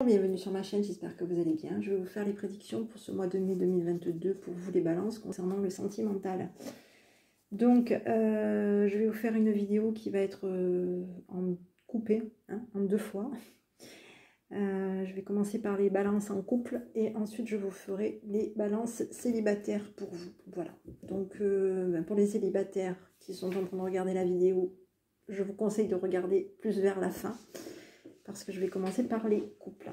Bienvenue sur ma chaîne, j'espère que vous allez bien. Je vais vous faire les prédictions pour ce mois de mai 2022 pour vous les balances concernant le sentimental. Donc, je vais vous faire une vidéo qui va être en coupée, en 2 fois. Je vais commencer par les balances en couple et ensuite je vous ferai les balances célibataires pour vous. Voilà. Donc, pour les célibataires qui sont en train de regarder la vidéo, je vous conseille de regarder plus vers la fin, parce que je vais commencer par les couples.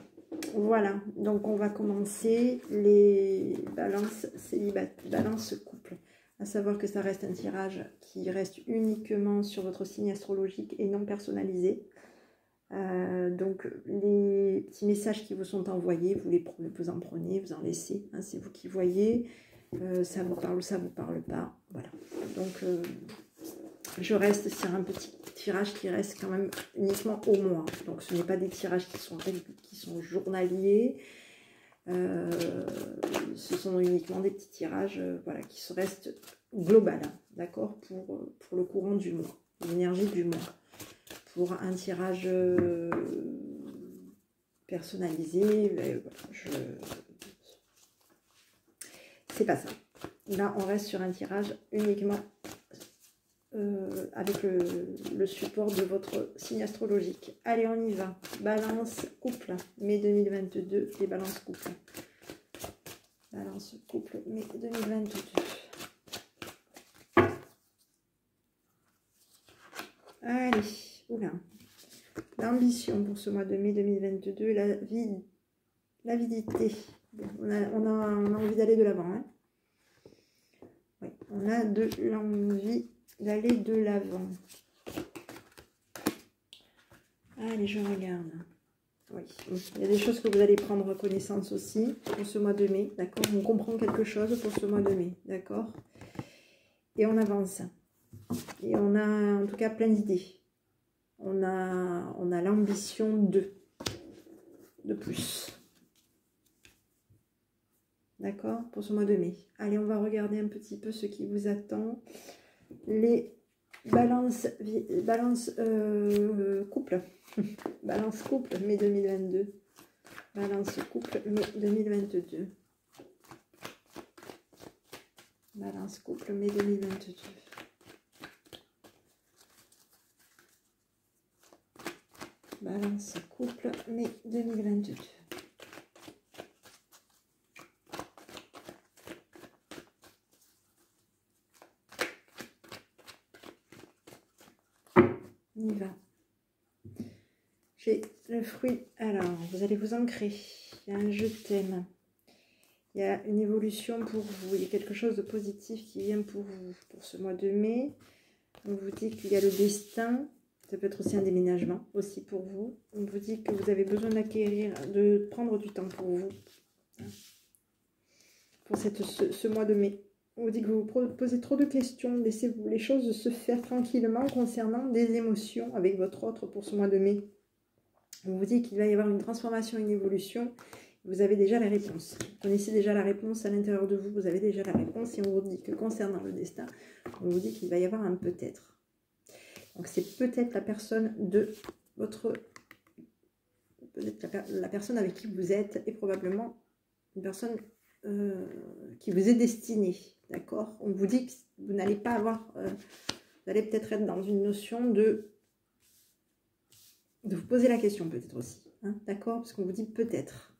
Voilà, donc on va commencer les balances célibataires, balances couple. À savoir que ça reste un tirage qui reste uniquement sur votre signe astrologique et non personnalisé. Donc les petits messages qui vous sont envoyés, vous en prenez, vous en laissez. Hein, c'est vous qui voyez. Ça vous parle ou ça vous parle pas. Voilà. Donc je reste sur un petit tirage qui reste quand même uniquement au mois. Donc ce n'est pas des tirages qui sont journaliers. Ce sont uniquement des petits tirages voilà, qui se restent global, d'accord, pour le courant du mois, l'énergie du mois. Pour un tirage personnalisé, c'est pas ça. Là, on reste sur un tirage uniquement avec le support de votre signe astrologique. Allez, on y va. Balance couple, mai 2022, les balances couple. Balance couple, mai 2022. Allez, oula. L'ambition pour ce mois de mai 2022, l'avidité. Bon, on a envie d'aller de l'avant. Hein. Oui, on a de l'envie d'aller de l'avant. Allez, je regarde. Oui, il y a des choses que vous allez prendre connaissance aussi pour ce mois de mai, d'accord. On comprend quelque chose pour ce mois de mai, d'accord. Et on avance. Et on a en tout cas plein d'idées. On a l'ambition de plus. D'accord, pour ce mois de mai. Allez, on va regarder un petit peu ce qui vous attend. Les balances couple. Balance couple, mai 2022. Balance couple, mai 2022. Balance couple, mai 2022. Balance couple, mai 2022. On y va. J'ai le fruit. Alors, vous allez vous ancrer. Il y a un je t'aime. Il y a une évolution pour vous. Il y a quelque chose de positif qui vient pour vous, pour ce mois de mai. On vous dit qu'il y a le destin. Ça peut être aussi un déménagement, aussi pour vous. On vous dit que vous avez besoin d'acquérir, de prendre du temps pour vous. Pour ce mois de mai. On vous dit que vous posez trop de questions. Laissez-vous les choses se faire tranquillement concernant des émotions avec votre autre pour ce mois de mai. On vous dit qu'il va y avoir une transformation, une évolution. Vous avez déjà la réponse. Vous connaissez déjà la réponse à l'intérieur de vous. Vous avez déjà la réponse. Et on vous dit que concernant le destin, on vous dit qu'il va y avoir un peut-être. Donc c'est peut-être la personne de votre... Peut-être la personne avec qui vous êtes et probablement une personne qui vous est destinée. D'accord? On vous dit que vous n'allez pas avoir... vous allez peut-être être dans une notion de vous poser la question peut-être aussi. Hein, d'accord? Parce qu'on vous dit peut-être.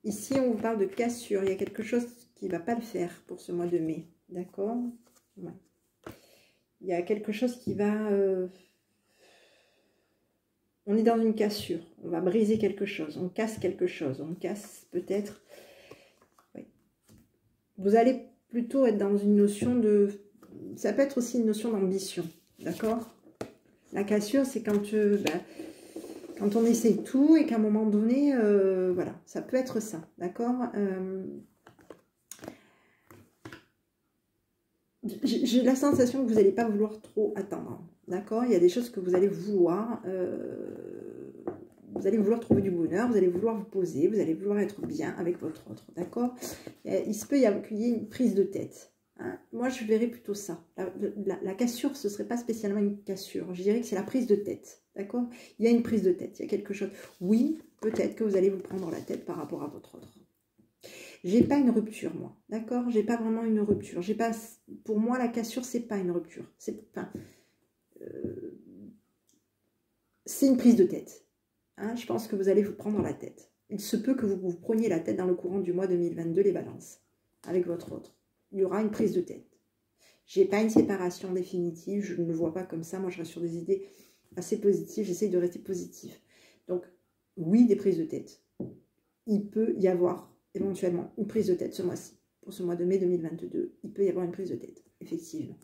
Ici, on vous parle de cassure. Il y a quelque chose qui ne va pas le faire pour ce mois de mai. D'accord? Ouais. Il y a quelque chose qui va... on est dans une cassure. On va briser quelque chose. On casse quelque chose. On casse peut-être... Ouais. Vous allez plutôt être dans une notion de... Ça peut être aussi une notion d'ambition. D'accord? La cassure, c'est quand, quand on essaye tout et qu'à un moment donné, voilà, ça peut être ça, d'accord. J'ai la sensation que vous n'allez pas vouloir trop attendre, d'accord. Il y a des choses que vous allez vouloir trouver du bonheur, vous allez vouloir vous poser, vous allez vouloir être bien avec votre autre, d'accord. Il se peut y avoir une prise de tête. Hein. Moi, je verrais plutôt ça. La cassure, ce ne serait pas spécialement une cassure. Je dirais que c'est la prise de tête. D'accord? Il y a une prise de tête. Il y a quelque chose. Oui, peut-être que vous allez vous prendre la tête par rapport à votre autre. J'ai pas une rupture, moi. D'accord? J'ai pas vraiment une rupture. J'ai pas... Pour moi, la cassure, c'est pas une rupture. C'est une prise de tête. Hein, je pense que vous allez vous prendre la tête. Il se peut que vous vous preniez la tête dans le courant du mois 2022, les balances, avec votre autre. Il y aura une prise de tête. J'ai pas une séparation définitive, je ne le vois pas comme ça. Moi, je reste sur des idées assez positives. J'essaye de rester positif. Donc, oui, des prises de tête. Il peut y avoir éventuellement une prise de tête ce mois-ci. Pour ce mois de mai 2022, il peut y avoir une prise de tête, effectivement.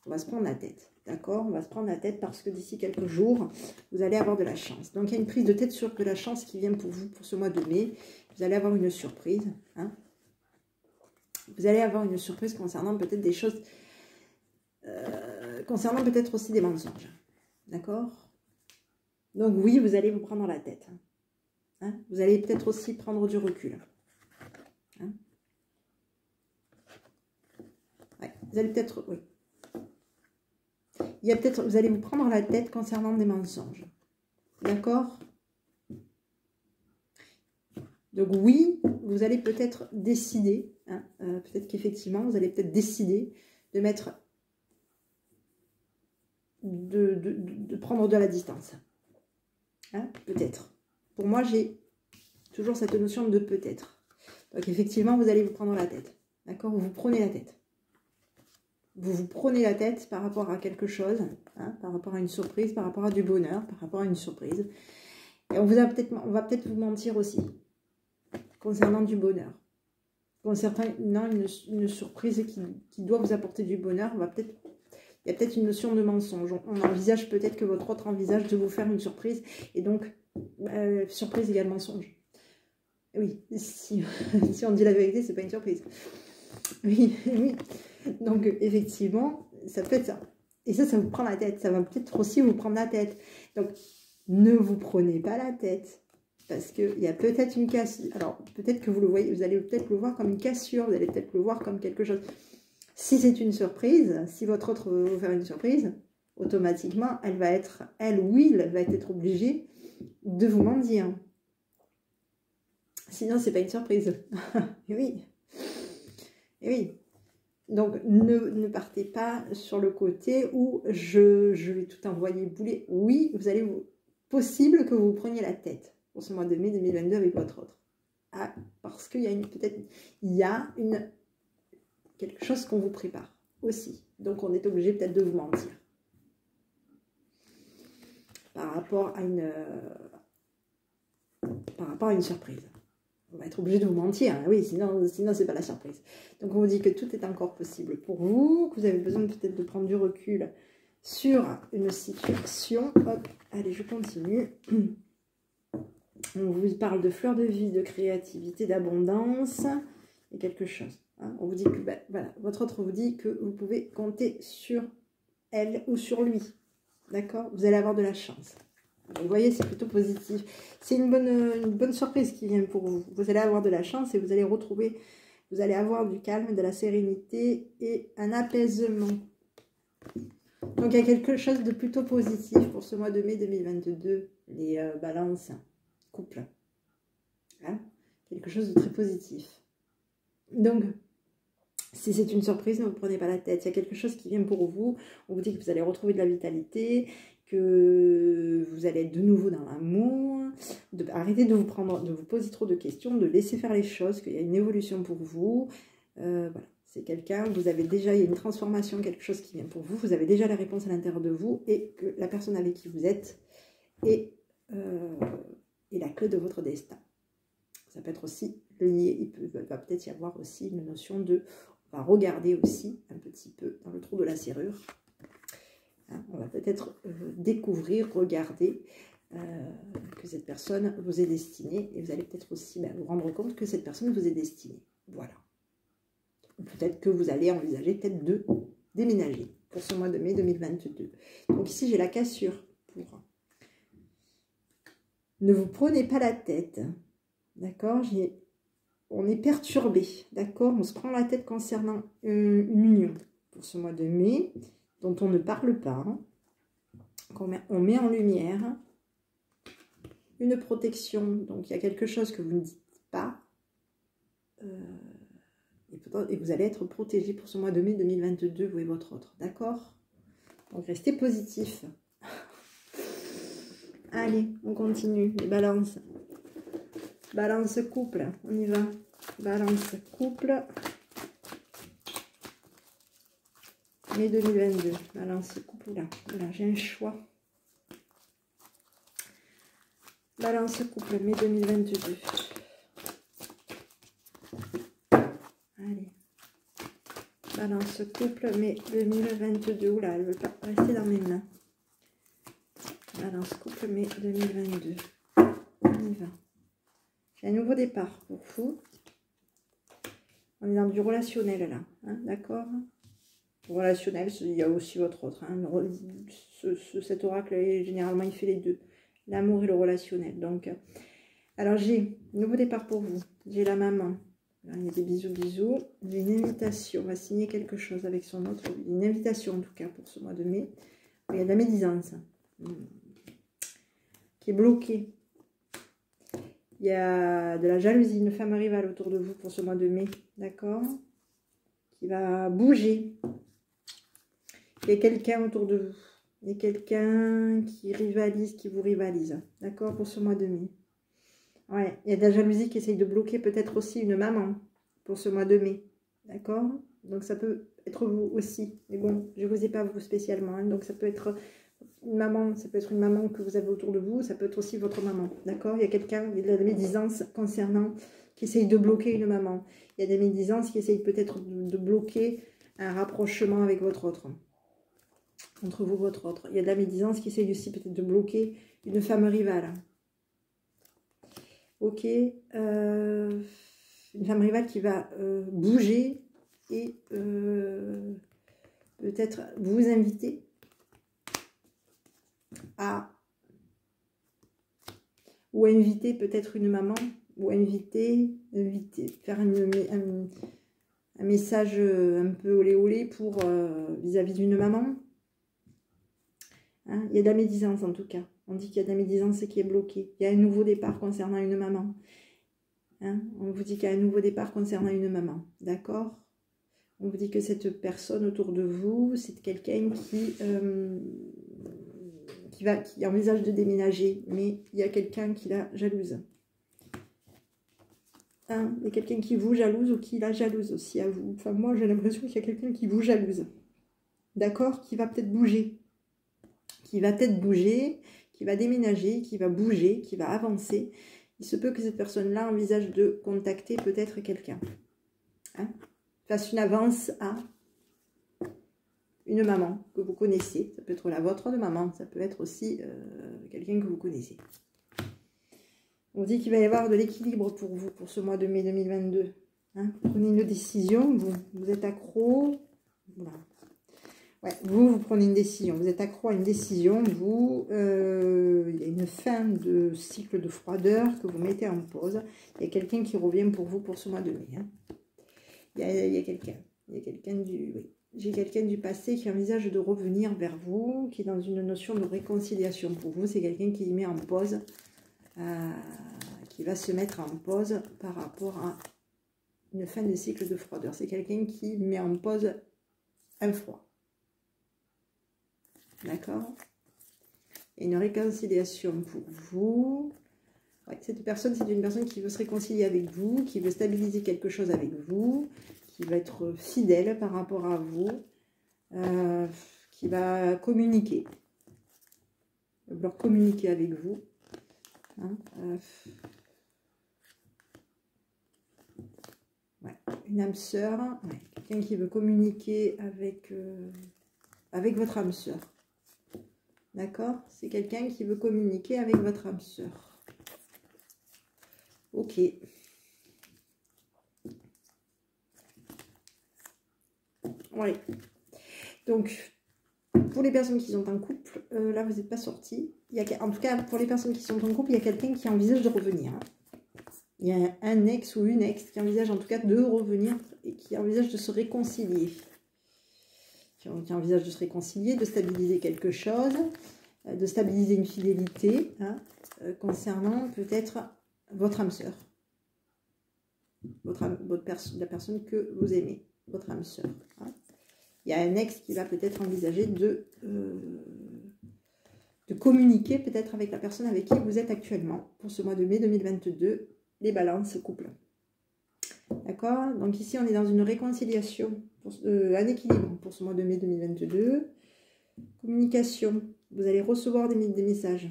On va se prendre la tête, d'accord? On va se prendre la tête parce que d'ici quelques jours, vous allez avoir de la chance. Donc, il y a une prise de tête sur de la chance qui vient pour vous pour ce mois de mai. Vous allez avoir une surprise. Hein? Vous allez avoir une surprise concernant peut-être des choses... concernant peut-être aussi des mensonges. D'accord? Donc, oui, vous allez vous prendre la tête. Hein? Vous allez peut-être aussi prendre du recul. Hein? Ouais, vous allez peut-être... Oui. Il y a peut-être, vous allez vous prendre la tête concernant des mensonges. D'accord? Donc oui, vous allez peut-être décider, hein, peut-être qu'effectivement, vous allez peut-être décider de mettre, de prendre de la distance. Hein, peut-être. Pour moi, j'ai toujours cette notion de peut-être. Donc effectivement, vous allez vous prendre la tête. D'accord? Vous vous prenez la tête. Vous vous prenez la tête par rapport à quelque chose, hein, par rapport à une surprise, par rapport à du bonheur, par rapport à une surprise. Et on va peut-être vous mentir aussi, concernant du bonheur. Concernant une surprise qui doit vous apporter du bonheur, il y a peut-être une notion de mensonge. On envisage peut-être que votre autre envisage de vous faire une surprise, et donc, surprise égale mensonge. Oui, si on dit la vérité, c'est pas une surprise. Oui, oui. Donc, effectivement, ça peut être ça. Et ça vous prend la tête. Ça va peut-être aussi vous prendre la tête. Donc, ne vous prenez pas la tête. Parce qu'il y a peut-être une cassure. Alors, peut-être que vous le voyez, vous allez peut-être le voir comme une cassure. Vous allez peut-être le voir comme quelque chose. Si c'est une surprise, si votre autre veut vous faire une surprise, automatiquement, elle va être obligée de vous mentir. Sinon, c'est pas une surprise. Et oui. Et oui. Donc, ne partez pas sur le côté où je vais tout envoyer bouler. Oui, possible que vous preniez la tête pour ce mois de mai 2022 avec votre autre. Ah, parce qu'il y a quelque chose qu'on vous prépare aussi. Donc, on est obligé peut-être de vous mentir. Par rapport à une surprise. On va être obligé de vous mentir, hein. Oui, sinon c'est pas la surprise. Donc on vous dit que tout est encore possible pour vous, que vous avez besoin peut-être de prendre du recul sur une situation. Hop, allez, je continue. On vous parle de fleurs de vie, de créativité, d'abondance et quelque chose. Hein. On vous dit que, voilà, votre autre vous dit que vous pouvez compter sur elle ou sur lui. D'accord? Vous allez avoir de la chance. Vous voyez, c'est plutôt positif. C'est une bonne surprise qui vient pour vous. Vous allez avoir de la chance et vous allez avoir du calme, de la sérénité et un apaisement. Donc, il y a quelque chose de plutôt positif pour ce mois de mai 2022, les balances, couple. Hein? Quelque chose de très positif. Donc, si c'est une surprise, ne vous prenez pas la tête. Il y a quelque chose qui vient pour vous. On vous dit que vous allez retrouver de la vitalité, que vous allez être de nouveau dans l'amour, arrêtez de vous poser trop de questions, de laisser faire les choses, qu'il y a une évolution pour vous. Voilà, c'est quelqu'un, il y a une transformation, quelque chose qui vient pour vous, vous avez déjà la réponse à l'intérieur de vous et que la personne avec qui vous êtes est la clé de votre destin. Ça peut être aussi lié, il va peut-être y avoir aussi une notion de, on va regarder aussi un petit peu dans le trou de la serrure. On va peut-être découvrir, regarder que cette personne vous est destinée. Et vous allez peut-être aussi vous rendre compte que cette personne vous est destinée. Voilà. Peut-être que vous allez envisager peut-être de déménager pour ce mois de mai 2022. Donc ici, j'ai la cassure pour... Ne vous prenez pas la tête. D'accord? J'ai on est perturbé, d'accord? On se prend la tête concernant une union pour ce mois de mai, dont on ne parle pas, hein, on met en lumière une protection. Donc, il y a quelque chose que vous ne dites pas. Et vous allez être protégé pour ce mois de mai 2022, vous et votre autre, d'accord? Donc, restez positif. Allez, on continue, les balances. Balance couple, on y va. Balance couple. Mai 2022. Balance couple, là. Voilà, j'ai un choix. Balance couple, mai 2022. Allez. Balance couple, mai 2022. Oula, elle ne veut pas rester dans mes mains. Balance couple, mai 2022. On y va. J'ai un nouveau départ pour vous. On est dans du relationnel là, hein, d'accord? Relationnel, il y a aussi votre autre. Hein. Cet oracle, généralement, il fait les deux. L'amour et le relationnel. Donc, alors j'ai un nouveau départ pour vous. J'ai la maman. Là, il y a des bisous, bisous. J'ai une invitation. On va signer quelque chose avec son autre. Une invitation, en tout cas, pour ce mois de mai. Il y a de la médisance qui est bloquée. Il y a de la jalousie, une femme rivale autour de vous pour ce mois de mai, d'accord? Qui va bouger. Il y a quelqu'un autour de vous. Il y a quelqu'un qui rivalise, qui vous rivalise, d'accord? Pour ce mois de mai. Ouais, il y a de la jalousie qui essaye de bloquer peut-être aussi une maman pour ce mois de mai, d'accord? Donc ça peut être vous aussi. Mais bon, je ne vous ai pas vous spécialement, hein, donc ça peut être... une maman, ça peut être une maman que vous avez autour de vous, ça peut être aussi votre maman, d'accord? Il y a quelqu'un, il y a de la médisance concernant, qui essaye de bloquer une maman. Il y a des médisances qui essayent peut-être de bloquer un rapprochement avec votre autre, entre vous, votre autre. Il y a de la médisance qui essaye aussi peut-être de bloquer une femme rivale. Ok, une femme rivale qui va bouger et peut-être vous inviter à, ou inviter peut-être une maman, ou inviter faire un message un peu olé olé pour vis-à-vis d'une maman. Hein, il y a de la médisance en tout cas. On dit qu'il y a de la médisance qui est bloquée. Il y a un nouveau départ concernant une maman. Hein, on vous dit qu'il y a un nouveau départ concernant une maman. D'accord? On vous dit que cette personne autour de vous, c'est quelqu'un qui envisage de déménager, mais il y a quelqu'un qui la jalouse. Hein, il y a quelqu'un qui vous jalouse ou qui la jalouse aussi à vous. Enfin, moi, j'ai l'impression qu'il y a quelqu'un qui vous jalouse. D'accord? Qui va peut-être bouger. Qui va déménager, qui va bouger, qui va avancer. Il se peut que cette personne-là envisage de contacter peut-être quelqu'un. Hein? Fasse une avance à une maman que vous connaissez. Ça peut être la vôtre de maman, ça peut être aussi quelqu'un que vous connaissez. On dit qu'il va y avoir de l'équilibre pour vous, pour ce mois de mai 2022. Hein? Vous prenez une décision, vous êtes accro. Voilà. Ouais, vous prenez une décision, vous êtes accro à une décision, il y a une fin de cycle de froideur que vous mettez en pause. Il y a quelqu'un qui revient pour vous pour ce mois de mai. Hein. Il y a quelqu'un j'ai quelqu'un du passé qui envisage de revenir vers vous, qui est dans une notion de réconciliation pour vous. C'est quelqu'un qui met en pause, qui va se mettre en pause par rapport à une fin de cycle de froideur. C'est quelqu'un qui met en pause un froid. D'accord? Et une réconciliation pour vous. Ouais, cette personne, c'est une personne qui veut se réconcilier avec vous, qui veut stabiliser quelque chose avec vous, qui va être fidèle par rapport à vous, qui va communiquer. Il va vouloir communiquer avec vous. Hein, ouais, une âme sœur, ouais, quelqu'un qui veut communiquer avec votre âme sœur. D'accord? C'est quelqu'un qui veut communiquer avec votre âme sœur. Ok. Ouais. Donc, pour les personnes qui sont en couple, là, vous n'êtes pas sortis. En tout cas, pour les personnes qui sont en couple, il y a quelqu'un qui envisage de revenir. Il y a un ex ou une ex qui envisage en tout cas de revenir et qui envisage de se réconcilier. Qui envisage de se réconcilier, de stabiliser quelque chose, de stabiliser une fidélité, hein, concernant peut-être votre âme sœur. La personne que vous aimez, votre âme sœur. Hein. Il y a un ex qui va peut-être envisager de communiquer peut-être avec la personne avec qui vous êtes actuellement pour ce mois de mai 2022, les balances couple. D'accord? Donc ici, on est dans une réconciliation, un équilibre pour ce mois de mai 2022. Communication, vous allez recevoir des messages.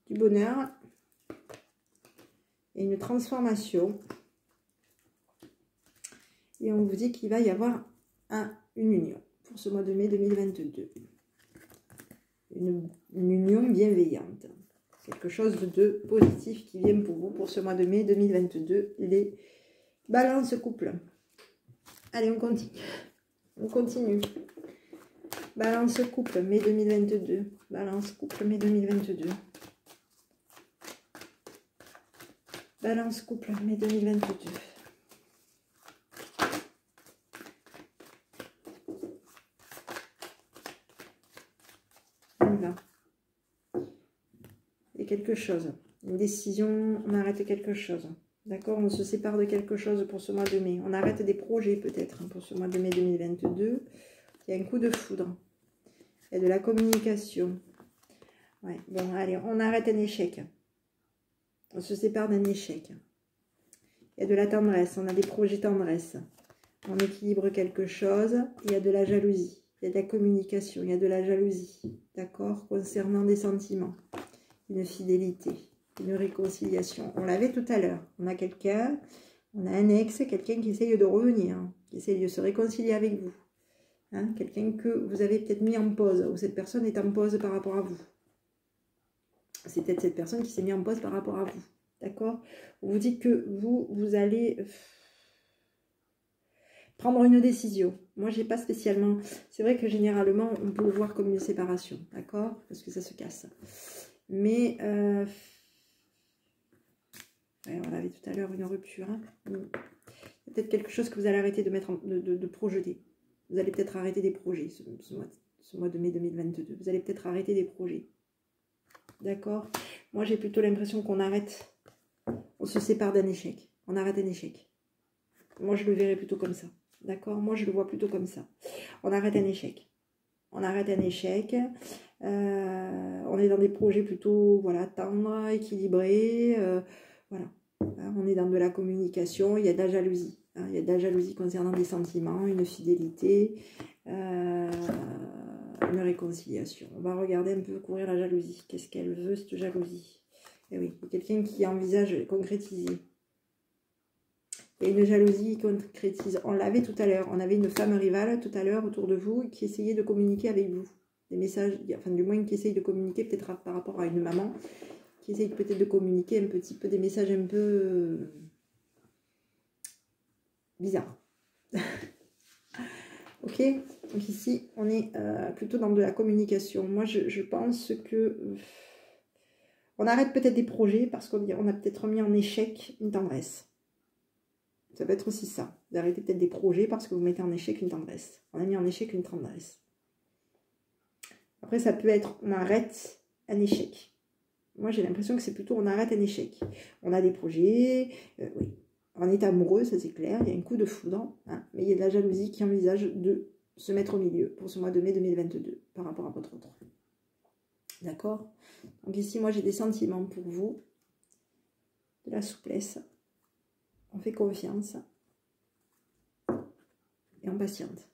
Du bonheur et une transformation. Et on vous dit qu'il va y avoir une union pour ce mois de mai 2022. Une union bienveillante. Quelque chose de positif qui vient pour vous pour ce mois de mai 2022. Les balances couple. Allez, on continue. On continue. Balance couple, mai 2022. Balance couple, mai 2022. Balance couple, mai 2022. On y va. Et quelque chose. Une décision, on arrête quelque chose. D'accord? On se sépare de quelque chose pour ce mois de mai. On arrête des projets peut-être pour ce mois de mai 2022. Il y a un coup de foudre. Il y a de la communication. Ouais. Bon, allez, on arrête un échec. On se sépare d'un échec. Il y a de la tendresse. On a des projets tendresse. On équilibre quelque chose. Il y a de la jalousie. Il y a de la communication. Il y a de la jalousie. D'accord? Concernant des sentiments. Une fidélité. Une réconciliation. On l'avait tout à l'heure. On a quelqu'un, on a un ex, quelqu'un qui essaye de revenir, qui essaye de se réconcilier avec vous. Hein, quelqu'un que vous avez peut-être mis en pause, ou cette personne est en pause par rapport à vous. C'est peut-être cette personne qui s'est mise en pause par rapport à vous. D'accord? Vous dites que vous allez prendre une décision. Moi, j'ai pas spécialement... C'est vrai que généralement, on peut le voir comme une séparation. D'accord? Parce que ça se casse. Mais... ouais, on avait tout à l'heure une rupture. Hein. Il y a peut-être quelque chose que vous allez arrêter de mettre de projeter. Vous allez peut-être arrêter des projets ce mois de mai 2022. Vous allez peut-être arrêter des projets. D'accord? Moi, j'ai plutôt l'impression qu'on arrête. On se sépare d'un échec. On arrête un échec. Moi, je le verrais plutôt comme ça. D'accord? Moi, je le vois plutôt comme ça. On arrête un échec. On arrête un échec. On est dans des projets plutôt, voilà, tendres, équilibrés. Voilà. On est dans de la communication. Il y a de la jalousie. Hein, il y a de la jalousie concernant des sentiments, une fidélité, une réconciliation. On va regarder un peu, courir la jalousie. Qu'est-ce qu'elle veut, cette jalousie? Eh oui, il y a quelqu'un qui envisage de concrétiser. Il y a une jalousie qui concrétise. On l'avait tout à l'heure. On avait une femme rivale tout à l'heure autour de vous qui essayait de communiquer avec vous. Des messages, enfin du moins qui essaye de communiquer peut-être par rapport à une maman, qui essaye peut-être de communiquer un petit peu des messages un peu... bizarre. Ok, donc ici on est plutôt dans de la communication. Moi je pense que on arrête peut-être des projets parce qu'on a peut-être mis en échec une tendresse. Ça peut être aussi ça, d'arrêter peut-être des projets parce que vous mettez en échec une tendresse. On a mis en échec une tendresse. Après ça peut être on arrête un échec. Moi j'ai l'impression que c'est plutôt on arrête un échec. On a des projets, oui. On est amoureux, ça c'est clair, il y a un coup de foudre, hein, mais il y a de la jalousie qui envisage de se mettre au milieu pour ce mois de mai 2022 par rapport à votre autre. D'accord? Donc ici, moi j'ai des sentiments pour vous, de la souplesse, on fait confiance et on patiente.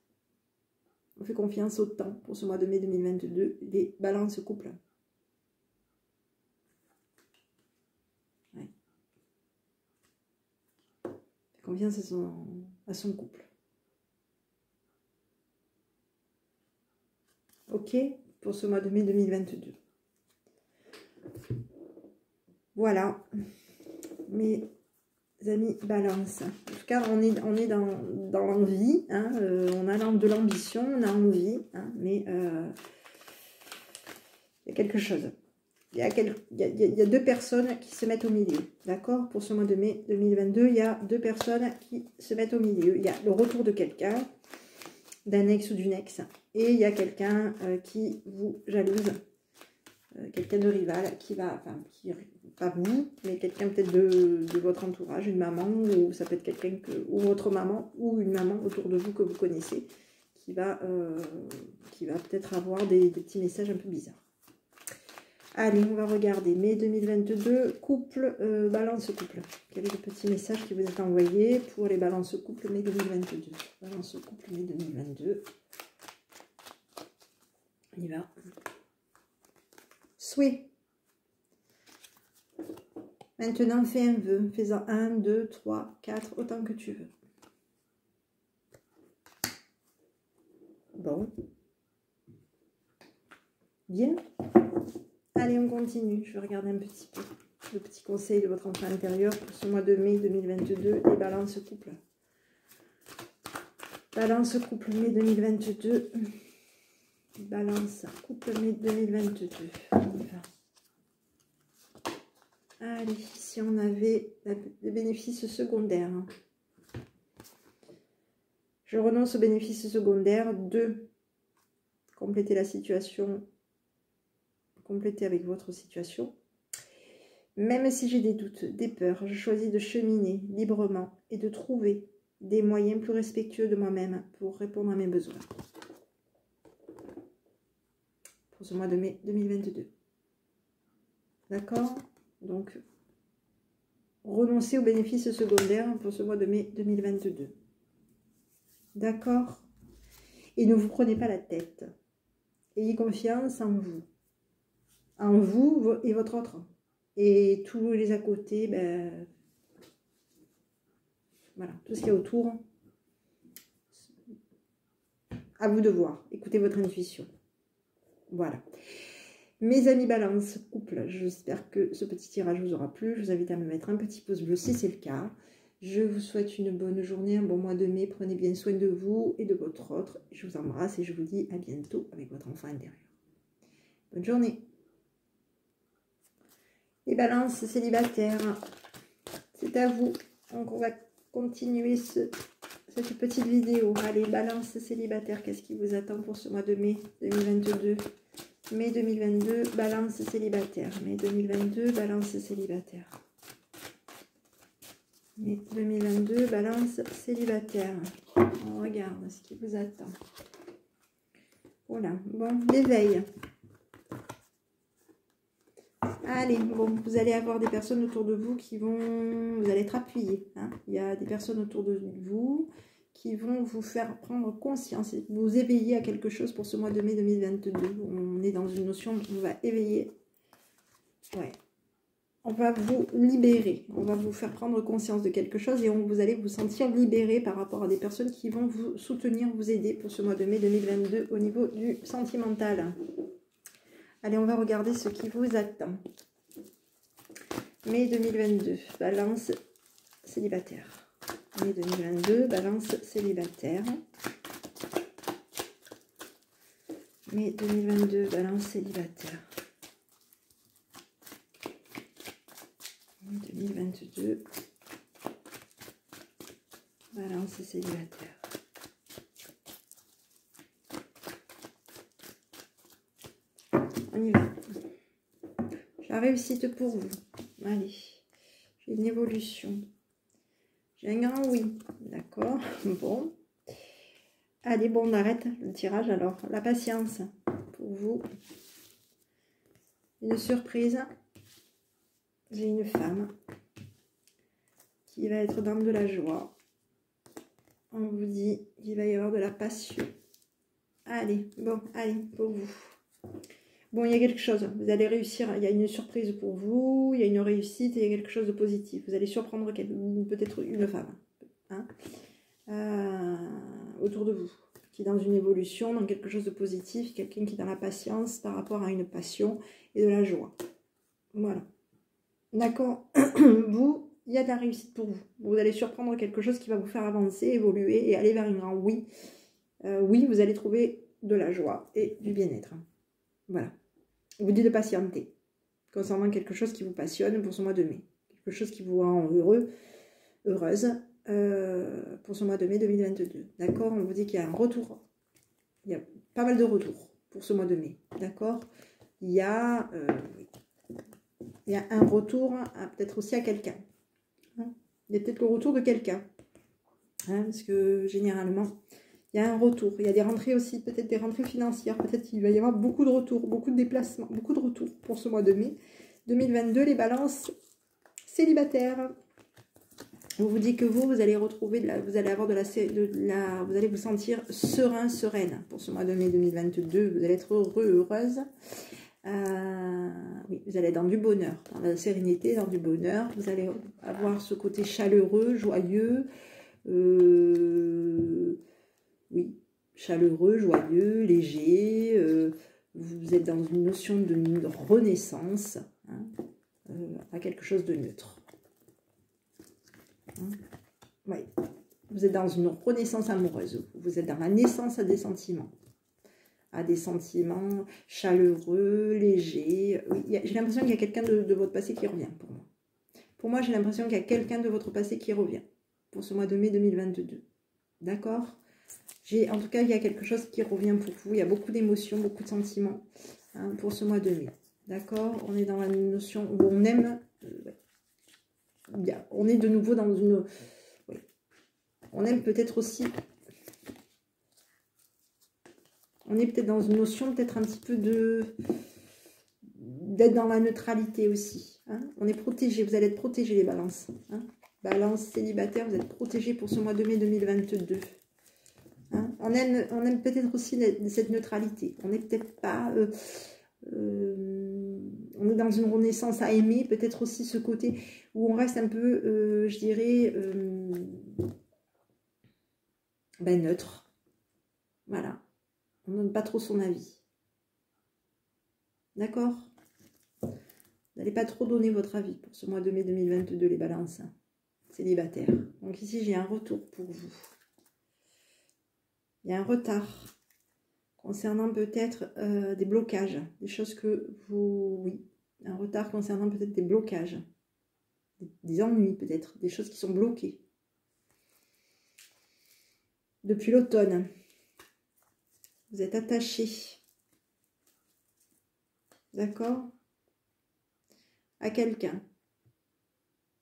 On fait confiance au temps pour ce mois de mai 2022, les balances couple. Confiance à son couple. Ok, pour ce mois de mai 2022. Voilà, mes amis balance. En tout cas, on est dans l'envie, hein, on a de l'ambition, on a envie, hein, mais il y a quelque chose. il y a deux personnes qui se mettent au milieu. D'accord? Pour ce mois de mai 2022, il y a deux personnes qui se mettent au milieu. Il y a le retour de quelqu'un, d'un ex ou d'une ex. Et il y a quelqu'un qui vous jalouse. Quelqu'un de rival qui va, enfin, pas vous, mais quelqu'un peut-être de votre entourage, une maman, ou ça peut être quelqu'un ou votre maman, ou une maman autour de vous que vous connaissez, qui va peut-être avoir des petits messages un peu bizarres. Allez, on va regarder mai 2022, couple, balance couple. Quel est le petit message qui vous est envoyé pour les balances couple mai 2022? Balance couple mai 2022. On y va. Souhait. Maintenant, fais un vœu. Fais-en 1, 2, 3, 4, autant que tu veux. Bon. Bien. Allez, on continue. Je vais regarder un petit peu le petit conseil de votre enfant intérieur pour ce mois de mai 2022 et balance couple. Balance couple mai 2022. Balance couple mai 2022. On y va. Allez, si on avait des bénéfices secondaires. Je renonce aux bénéfices secondaires. 2. Compléter la situation. Compléter avec votre situation. Même si j'ai des doutes, des peurs, je choisis de cheminer librement et de trouver des moyens plus respectueux de moi-même pour répondre à mes besoins. Pour ce mois de mai 2022. D'accord? Donc, renoncer aux bénéfices secondaires pour ce mois de mai 2022. D'accord? Et ne vous prenez pas la tête. Ayez confiance en vous. En vous et votre autre. Et tous les à côté, ben, voilà, tout ce qu'il y a autour. À vous de voir. Écoutez votre intuition. Voilà. Mes amis balance, couple, j'espère que ce petit tirage vous aura plu. Je vous invite à me mettre un petit pouce bleu si c'est le cas. Je vous souhaite une bonne journée, un bon mois de mai. Prenez bien soin de vous et de votre autre. Je vous embrasse et je vous dis à bientôt avec votre enfant intérieur. Bonne journée. Les balances célibataires, c'est à vous. Donc on va continuer cette petite vidéo. Allez, balance célibataire, qu'est-ce qui vous attend pour ce mois de mai 2022? Mai 2022, balance célibataire. Mai 2022, balance célibataire. Mai 2022, balance célibataire. On regarde ce qui vous attend. Voilà, bon, l'éveil. Allez, bon, vous allez avoir des personnes autour de vous qui vont... Vous allez être appuyés. Hein. Il y a des personnes autour de vous qui vont vous faire prendre conscience, vous éveiller à quelque chose pour ce mois de mai 2022. On est dans une notion, on va éveiller. Ouais. On va vous libérer. On va vous faire prendre conscience de quelque chose et vous allez vous sentir libéré par rapport à des personnes qui vont vous soutenir, vous aider pour ce mois de mai 2022 au niveau du sentimental. Allez, on va regarder ce qui vous attend. Mai 2022, balance célibataire. Mai 2022, balance célibataire. Mai 2022, balance célibataire. Mai 2022, balance célibataire. On y va. La réussite pour vous. Allez, j'ai une évolution. J'ai un grand oui. D'accord. Bon. Allez, bon, on arrête le tirage alors. La patience pour vous. Une surprise. J'ai une femme qui va être dans de la joie. On vous dit qu'il va y avoir de la passion. Allez, bon, allez, pour vous. Bon, il y a quelque chose, vous allez réussir, il y a une surprise pour vous, il y a une réussite et il y a quelque chose de positif. Vous allez surprendre peut-être une femme hein, autour de vous, qui est dans une évolution, dans quelque chose de positif, quelqu'un qui est dans la patience par rapport à une passion et de la joie. Voilà. D'accord. Vous, il y a de la réussite pour vous. Vous allez surprendre quelque chose qui va vous faire avancer, évoluer et aller vers une grande oui. Oui, vous allez trouver de la joie et du bien-être. Voilà. Je vous dis de patienter. concernant quelque chose qui vous passionne pour ce mois de mai. Quelque chose qui vous rend heureux, heureuse pour ce mois de mai 2022. D'accord? On vous dit qu'il y a un retour. Il y a pas mal de retours pour ce mois de mai. D'accord? Il y a un retour peut-être aussi à quelqu'un. Hein? Il y a peut-être le retour de quelqu'un. Hein? Parce que généralement, il y a un retour. Il y a des rentrées aussi, peut-être des rentrées financières. Peut-être qu'il va y avoir beaucoup de retours, beaucoup de déplacements, beaucoup de retours pour ce mois de mai 2022. Les balances célibataires. On vous dit que vous allez retrouver, vous allez avoir vous allez vous sentir serein, sereine pour ce mois de mai 2022. Vous allez être heureux, heureuse. Oui, vous allez être dans du bonheur, dans la sérénité, dans du bonheur. Vous allez avoir ce côté chaleureux, joyeux. Oui, chaleureux, joyeux, léger. Vous êtes dans une notion de renaissance, hein, à quelque chose de neutre. Oui. Vous êtes dans une renaissance amoureuse. Vous êtes dans la naissance à des sentiments. À des sentiments chaleureux, légers. Oui, j'ai l'impression qu'il y a quelqu'un de votre passé qui revient pour moi. Pour moi, j'ai l'impression qu'il y a quelqu'un de votre passé qui revient pour ce mois de mai 2022. D'accord? En tout cas, il y a quelque chose qui revient pour vous. Il y a beaucoup d'émotions, beaucoup de sentiments, hein, pour ce mois de mai. D'accord? On est dans la notion où on aime... on est de nouveau dans une... Oui. On aime peut-être aussi... On est peut-être dans une notion peut-être un petit peu d'être dans la neutralité aussi. Hein. On est protégé, vous allez être protégés les balances. Hein. Balance célibataire, vous êtes protégés pour ce mois de mai 2022. Hein. On aime peut-être aussi cette neutralité. On n'est peut-être pas... on est dans une renaissance à aimer, peut-être aussi ce côté où on reste un peu, je dirais, neutre. Voilà. On ne donne pas trop son avis. D'accord? Vous n'allez pas trop donner votre avis pour ce mois de mai 2022, les balances célibataires. Donc ici, j'ai un retour pour vous. Il y a un retard concernant peut-être des blocages, des choses que vous... Oui, un retard concernant peut-être des blocages, des ennuis peut-être, des choses qui sont bloquées. Depuis l'automne, vous êtes attaché, d'accord, à quelqu'un.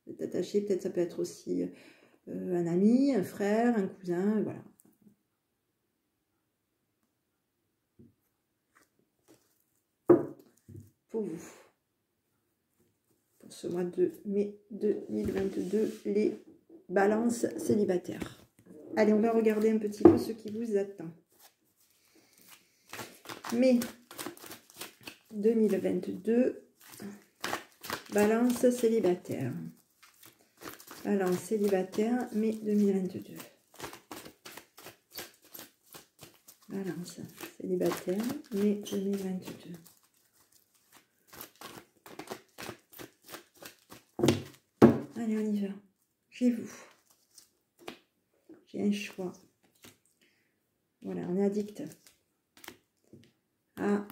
Vous êtes attaché, peut-être ça peut être aussi un ami, un frère, un cousin, voilà. Pour vous, pour ce mois de mai 2022, les balances célibataires. Allez, on va regarder un petit peu ce qui vous attend. Mai 2022, balance célibataire. Balance célibataire, mai 2022. Balance célibataire, mai 2022. Allez, on y va. Chez vous. J'ai un choix. Voilà, on est addict à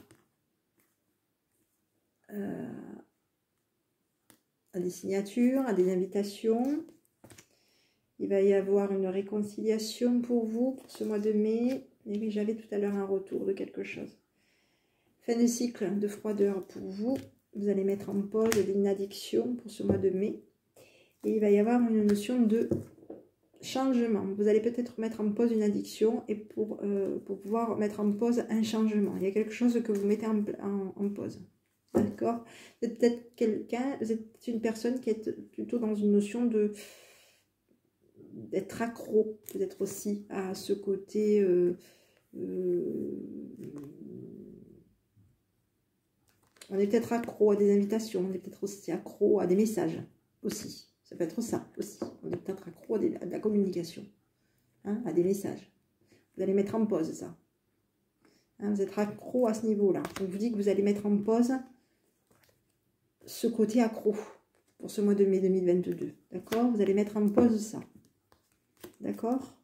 des signatures, à des invitations. Il va y avoir une réconciliation pour vous pour ce mois de mai. Et oui, j'avais tout à l'heure un retour de quelque chose. Fin de cycle de froideur pour vous. Vous allez mettre en pause une addiction pour ce mois de mai. Et il va y avoir une notion de changement. Vous allez peut-être mettre en pause une addiction et pour pouvoir mettre en pause un changement. Il y a quelque chose que vous mettez en pause. D'accord? Vous êtes peut-être quelqu'un, vous êtes une personne qui est plutôt dans une notion d'être accro, peut-être aussi à ce côté on est peut-être accro à des invitations, on est peut-être aussi accro à des messages aussi. Ça peut être ça aussi. On est peut-être accro à de la communication, hein, à des messages. Vous allez mettre en pause ça. Hein, vous êtes accro à ce niveau-là. On vous dit que vous allez mettre en pause ce côté accro pour ce mois de mai 2022. D'accord? Vous allez mettre en pause ça. D'accord?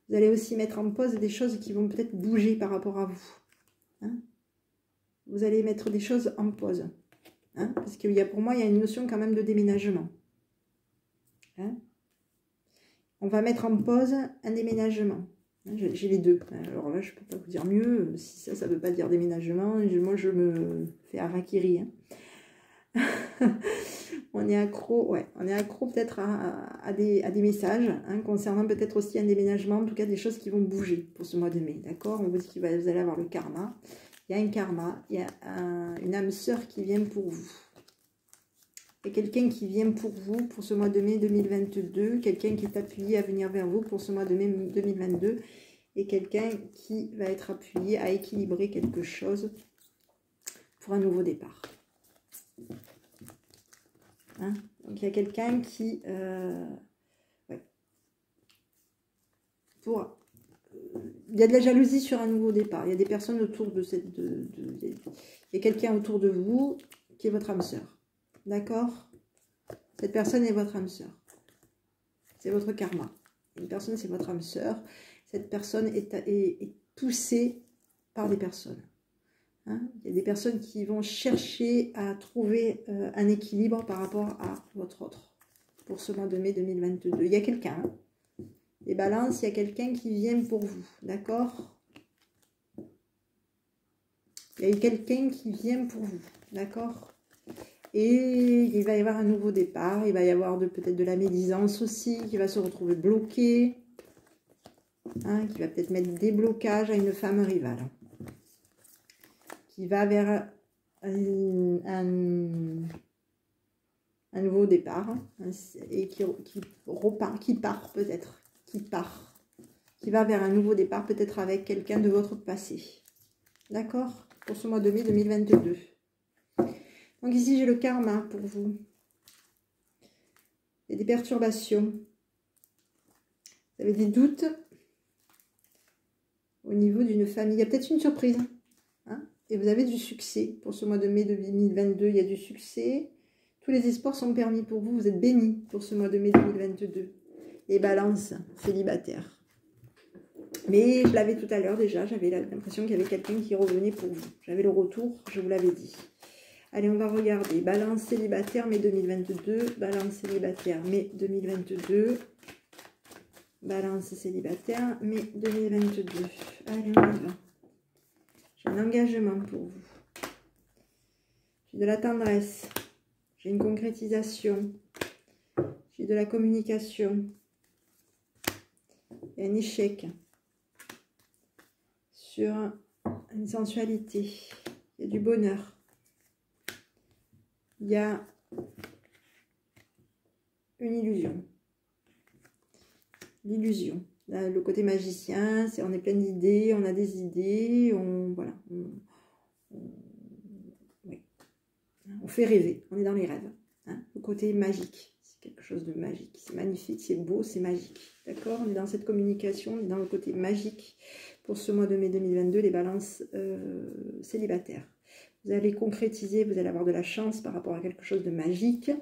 Vous allez aussi mettre en pause des choses qui vont peut-être bouger par rapport à vous. Hein? Vous allez mettre des choses en pause. Hein, parce que pour moi, il y a une notion quand même de déménagement. Hein. On va mettre en pause un déménagement. J'ai les deux. Alors là, je ne peux pas vous dire mieux. Si ça ne veut pas dire déménagement, moi, je me fais harakiri. Hein. On est accro, ouais, on est accro peut-être à des messages, hein, concernant peut-être aussi un déménagement, en tout cas des choses qui vont bouger pour ce mois de mai, d'accord? On vous dit que vous allez avoir le karma. Il y a un karma, il y a une âme sœur qui vient pour vous. Il y a quelqu'un qui vient pour vous pour ce mois de mai 2022, quelqu'un qui est appuyé à venir vers vous pour ce mois de mai 2022, et quelqu'un qui va être appuyé à équilibrer quelque chose pour un nouveau départ. Hein? Donc il y a quelqu'un qui... ouais. Il y a de la jalousie sur un nouveau départ. Il y a des personnes autour de cette... il y a quelqu'un autour de vous qui est votre âme sœur. D'accord? Cette personne est votre âme sœur. C'est votre karma. Une personne, c'est votre âme sœur. Cette personne est poussée par des personnes. Hein? Il y a des personnes qui vont chercher à trouver un équilibre par rapport à votre autre pour ce mois de mai 2022. Il y a quelqu'un, hein? Les balances, il y a quelqu'un qui vient pour vous, d'accord? Il y a quelqu'un qui vient pour vous, d'accord? Et il va y avoir un nouveau départ, il va y avoir peut-être de la médisance aussi, qui va se retrouver bloqué, hein, qui va peut-être mettre des blocages à une femme rivale, qui va vers un nouveau départ, hein, et qui repart, qui part peut-être, qui va vers un nouveau départ, peut-être avec quelqu'un de votre passé. D'accord? Pour ce mois de mai 2022. Donc ici, j'ai le karma pour vous. Il y a des perturbations. Vous avez des doutes au niveau d'une famille. Il y a peut-être une surprise, hein, et vous avez du succès. Pour ce mois de mai 2022, il y a du succès. Tous les espoirs sont permis pour vous. Vous êtes bénis pour ce mois de mai 2022. Et balance, célibataire. Mais je l'avais tout à l'heure déjà. J'avais l'impression qu'il y avait quelqu'un qui revenait pour vous. J'avais le retour, je vous l'avais dit. Allez, on va regarder. Balance célibataire, mai 2022. Balance célibataire, mai 2022. Balance célibataire, mai 2022. Allez, on y va. J'ai un engagement pour vous. J'ai de la tendresse. J'ai une concrétisation. J'ai de la communication. Il y a un échec sur une sensualité. Il y a du bonheur. Il y a une illusion. L'illusion. Le côté magicien, on est plein d'idées, on a des idées, voilà. Oui. On fait rêver, on est dans les rêves. Hein. Le côté magique, c'est quelque chose de magique. C'est magnifique, c'est beau, c'est magique. D'accord? On est dans cette communication, on est dans le côté magique pour ce mois de mai 2022, les balances célibataires. Vous allez concrétiser, vous allez avoir de la chance par rapport à quelque chose de magique.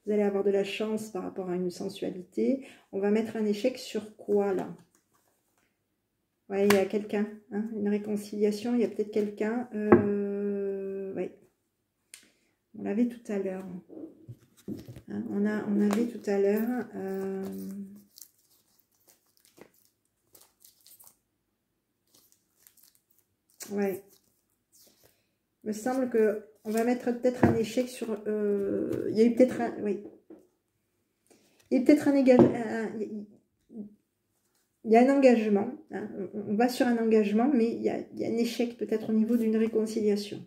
Vous allez avoir de la chance par rapport à une sensualité. On va mettre un échec sur quoi, là? Ouais, il y a quelqu'un, hein, une réconciliation. Il y a peut-être quelqu'un. Ouais. On l'avait tout à l'heure. Hein, on avait tout à l'heure. Ouais. Il me semble que on va mettre peut-être un échec sur... il y a eu peut-être un... Oui. Il y a peut-être un il y a un engagement. Hein, on va sur un engagement, mais il y a un échec peut-être au niveau d'une réconciliation.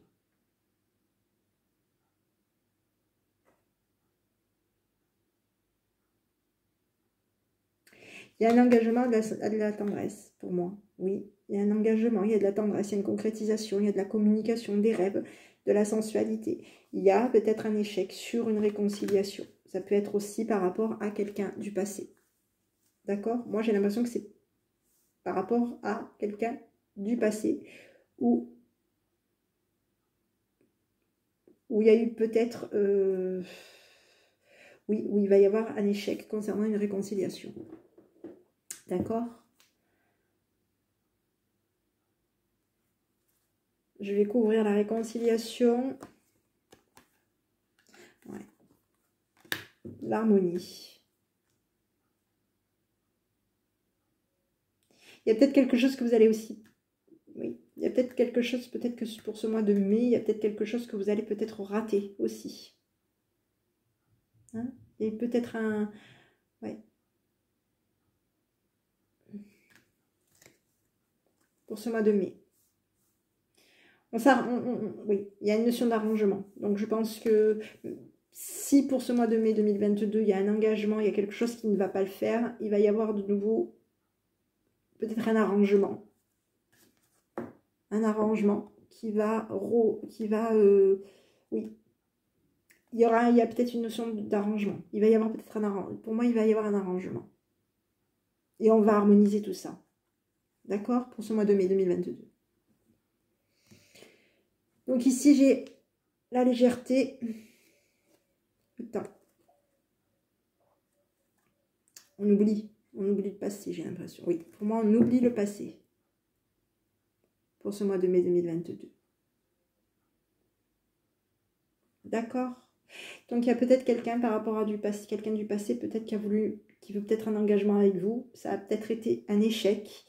Il y a un engagement de la tendresse, pour moi. Oui, il y a un engagement, il y a de la tendresse, il y a une concrétisation, il y a de la communication, des rêves, de la sensualité. Il y a peut-être un échec sur une réconciliation. Ça peut être aussi par rapport à quelqu'un du passé. D'accord? Moi, j'ai l'impression que c'est par rapport à quelqu'un du passé où il y a eu peut-être... oui, où il va y avoir un échec concernant une réconciliation. D'accord? Je vais couvrir la réconciliation. l'harmonie. Il y a peut-être quelque chose que vous allez aussi... Oui, il y a peut-être quelque chose, peut-être que pour ce mois de mai, il y a peut-être quelque chose que vous allez peut-être rater aussi. Hein? Et peut-être un... Ouais. Pour ce mois de mai. Oui, il y a une notion d'arrangement. Donc je pense que si pour ce mois de mai 2022, il y a un engagement, il y a quelque chose qui ne va pas le faire, il va y avoir de nouveau peut-être un arrangement. Un arrangement qui va... oui. Il y a peut-être une notion d'arrangement. Il va y avoir peut-être un arrangement. Pour moi, il va y avoir un arrangement. Et on va harmoniser tout ça. D'accord? Pour ce mois de mai 2022. Donc ici, j'ai la légèreté. Putain. On oublie le passé, j'ai l'impression. Oui, pour moi, on oublie le passé. Pour ce mois de mai 2022. D'accord? Donc il y a peut-être quelqu'un par rapport à du passé, quelqu'un du passé peut-être qui veut peut-être un engagement avec vous. Ça a peut-être été un échec.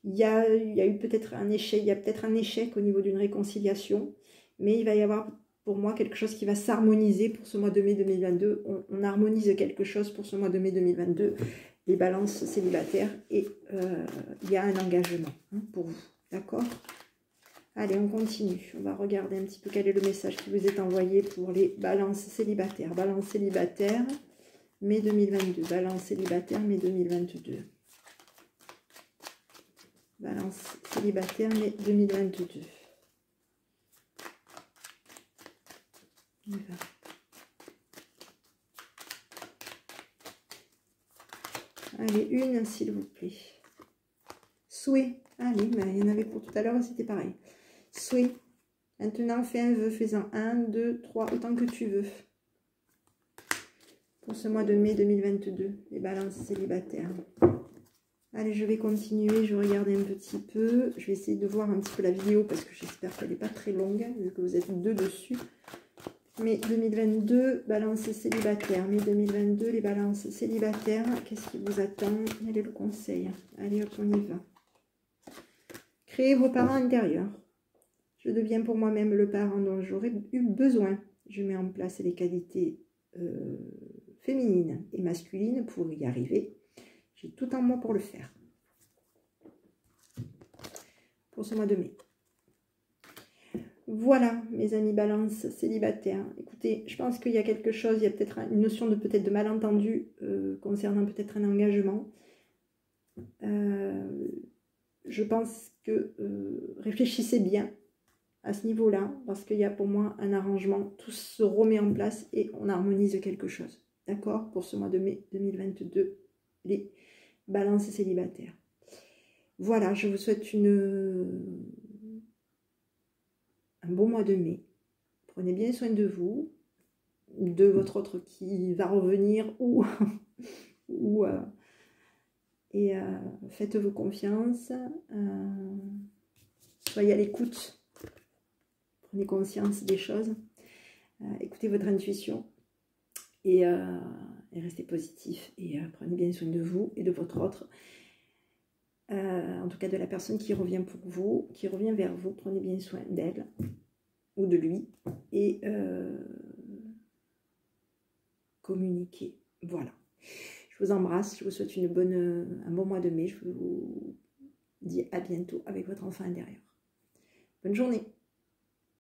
Il y a eu peut-être un échec, il y a peut-être un échec au niveau d'une réconciliation. Mais il va y avoir pour moi quelque chose qui va s'harmoniser pour ce mois de mai 2022. On harmonise quelque chose pour ce mois de mai 2022. Les balances célibataires. Et il y a un engagement pour vous. D'accord ? Allez, on continue. On va regarder un petit peu quel est le message qui vous est envoyé pour les balances célibataires. Balance célibataire, mai 2022. Balance célibataire, mai 2022. Balance célibataire, mai 2022. On y va. Allez, une, s'il vous plaît. Souhait. Allez, mais il y en avait pour tout à l'heure, c'était pareil. Souhait. Maintenant, fais un vœu. Fais-en 1, 2, 3, autant que tu veux. Pour ce mois de mai 2022, les balances célibataires. Allez, je vais continuer. Je regarde un petit peu. Je vais essayer de voir un petit peu la vidéo parce que j'espère qu'elle n'est pas très longue, vu que vous êtes deux dessus. Mai 2022, balance célibataire. Mai 2022, les balances célibataires. Qu'est-ce qui vous attend? Quel est le conseil? Allez, hop, on y va. Créer vos parents intérieurs. Je deviens pour moi-même le parent dont j'aurais eu besoin. Je mets en place les qualités féminines et masculines pour y arriver. J'ai tout en moi pour le faire. Pour ce mois de mai. Voilà, mes amis balance célibataires. Écoutez, je pense qu'il y a quelque chose, il y a peut-être une notion de peut-être de malentendu concernant peut-être un engagement. Je pense que réfléchissez bien à ce niveau-là, parce qu'il y a pour moi un arrangement, tout se remet en place et on harmonise quelque chose. D'accord? Pour ce mois de mai 2022, les balances célibataires. Voilà, je vous souhaite un bon mois de mai. Prenez bien soin de vous, de votre autre qui va revenir et faites-vous confiance. Soyez à l'écoute. Prenez conscience des choses. Écoutez votre intuition et restez positif. Et prenez bien soin de vous et de votre autre. En tout cas de la personne qui revient pour vous, qui revient vers vous. Prenez bien soin d'elle ou de lui. Et communiquez. Voilà. Je vous embrasse. Je vous souhaite un bon mois de mai. Je vous dis à bientôt avec votre enfant intérieur. Bonne journée.